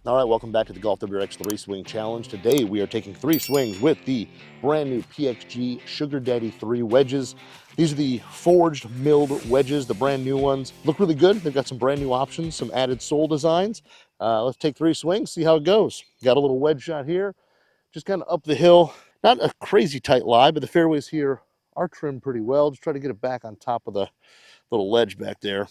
All right, welcome back to the GolfWRX 3-Swing Challenge. Today we are taking 3 swings with the brand new PXG Sugar Daddy 3 wedges. These are the forged milled wedges, the brand new ones. Look really good. They've got some brand new options, some added sole designs. Let's take 3 swings, see how it goes. Got a little wedge shot here, just kind of up the hill. Not a crazy tight lie, but the fairways here are trimmed pretty well. Just try to get it back on top of the little ledge back there.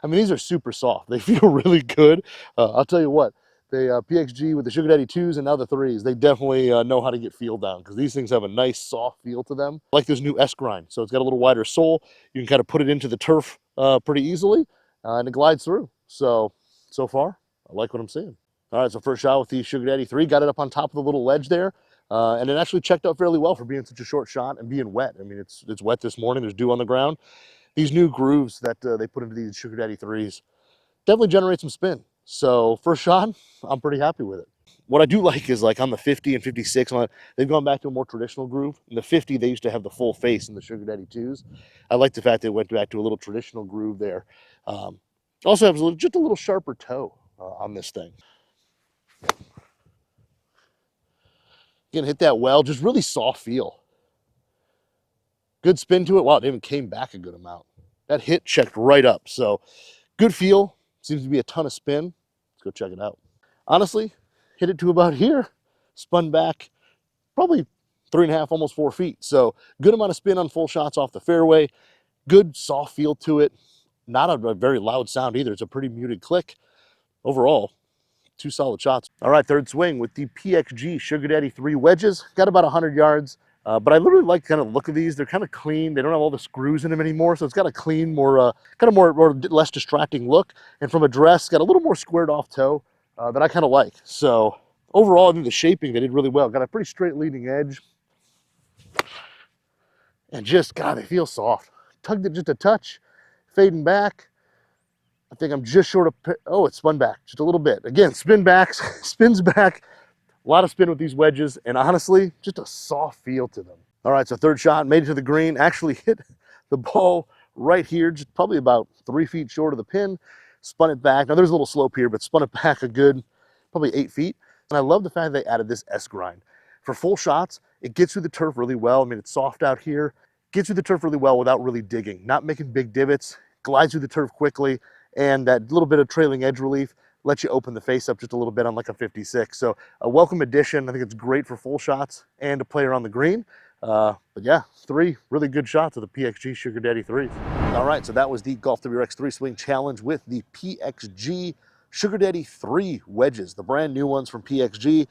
I mean, these are super soft. They feel really good. I'll tell you what, the PXG with the Sugar Daddy 2s and now the 3s, they definitely know how to get feel down because these things have a nice soft feel to them. I like this new S grind. So it's got a little wider sole. You can kind of put it into the turf pretty easily and it glides through. So far, I like what I'm seeing. All right, so first shot with the Sugar Daddy 3, got it up on top of the little ledge there. And it actually checked out fairly well for being such a short shot and being wet. I mean, it's wet this morning. There's dew on the ground. These new grooves that they put into these Sugar Daddy 3s definitely generate some spin. So first shot, I'm pretty happy with it. What I do like is like on the 50 and 56, they've gone back to a more traditional groove. In the 50, they used to have the full face in the Sugar Daddy 2s. I like the fact that it went back to a little traditional groove there. Also has just a little sharper toe on this thing. Again, hit that well, just really soft feel. Good spin to it. Wow, it even came back a good amount. That hit checked right up. So good feel. Seems to be a ton of spin. Let's go check it out. Honestly, hit it to about here, spun back probably 3.5, almost 4 feet. So good amount of spin on full shots off the fairway. Good soft feel to it. Not a very loud sound either. It's a pretty muted click. Overall, 2 solid shots. All right, third swing with the PXG Sugar Daddy 3 wedges. Got about 100 yards. But I literally like kind of the look of these. They're kind of clean. They don't have all the screws in them anymore. So it's got a clean, more kind of more less distracting look. And from address, got a little more squared off toe that I kind of like. So overall, I think the shaping, they did really well. Got a pretty straight leading edge. And just, God, they feel soft. Tugged it just a touch, fading back. I think I'm just short of, oh, it spun back just a little bit. Again, spin back, spins back. A lot of spin with these wedges, and honestly, just a soft feel to them. All right, so third shot, made it to the green, actually hit the ball right here, just probably about 3 feet short of the pin, spun it back. Now there's a little slope here, but spun it back a good, probably 8 feet. And I love the fact they added this S grind. For full shots, it gets through the turf really well. I mean, it's soft out here, gets through the turf really well without really digging, not making big divots, glides through the turf quickly, and that little bit of trailing edge relief lets you open the face up just a little bit on like a 56. So a welcome addition. I think it's great for full shots and to play around the green. But yeah, 3 really good shots of the PXG Sugar Daddy 3s. All right, so that was the GolfWRX 3-Swing Challenge with the PXG Sugar Daddy 3 wedges, the brand new ones from PXG.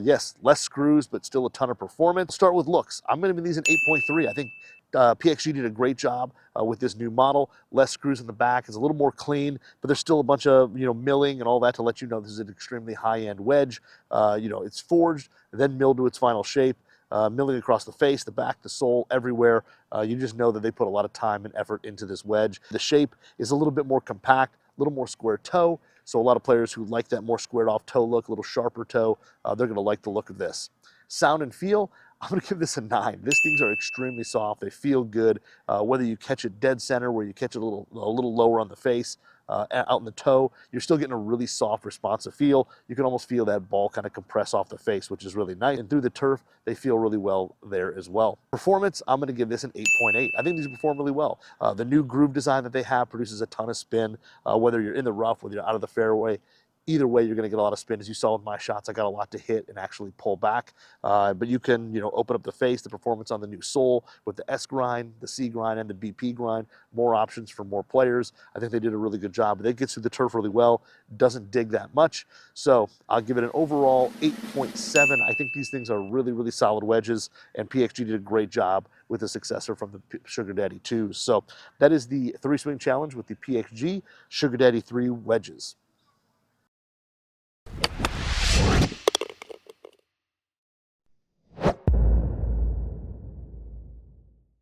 Yes, less screws, but still a ton of performance. Start with looks. I'm going to be these an 8.3. I think PXG did a great job with this new model. Less screws in the back. It's a little more clean, but there's still a bunch of milling and all that to let you know this is an extremely high-end wedge. It's forged, then milled to its final shape. Milling across the face, the back, the sole, everywhere. You just know that they put a lot of time and effort into this wedge. The shape is a little bit more compact, a little more square toe. So a lot of players who like that more squared off toe look, a little sharper toe, they're going to like the look of this. Sound and feel, I'm going to give this a 9. These things are extremely soft. They feel good. Whether you catch it dead center, where you catch it a little lower on the face, out in the toe, you're still getting a really soft, responsive feel. You can almost feel that ball kind of compress off the face, which is really nice. And through the turf, they feel really well there as well. Performance, I'm going to give this an 8.8. I think these perform really well. The new groove design that they have produces a ton of spin, whether you're in the rough, whether you're out of the fairway. Either way, you're going to get a lot of spin. As you saw with my shots, I got a lot to hit and actually pull back. But you can, open up the face, the performance on the new sole with the S grind, the C grind, and the BP grind. More options for more players. I think they did a really good job. It gets through the turf really well. Doesn't dig that much. So I'll give it an overall 8.7. I think these things are really, really solid wedges, and PXG did a great job with the successor from the Sugar Daddy 2s. So that is the 3-Swing Challenge with the PXG Sugar Daddy 3 wedges.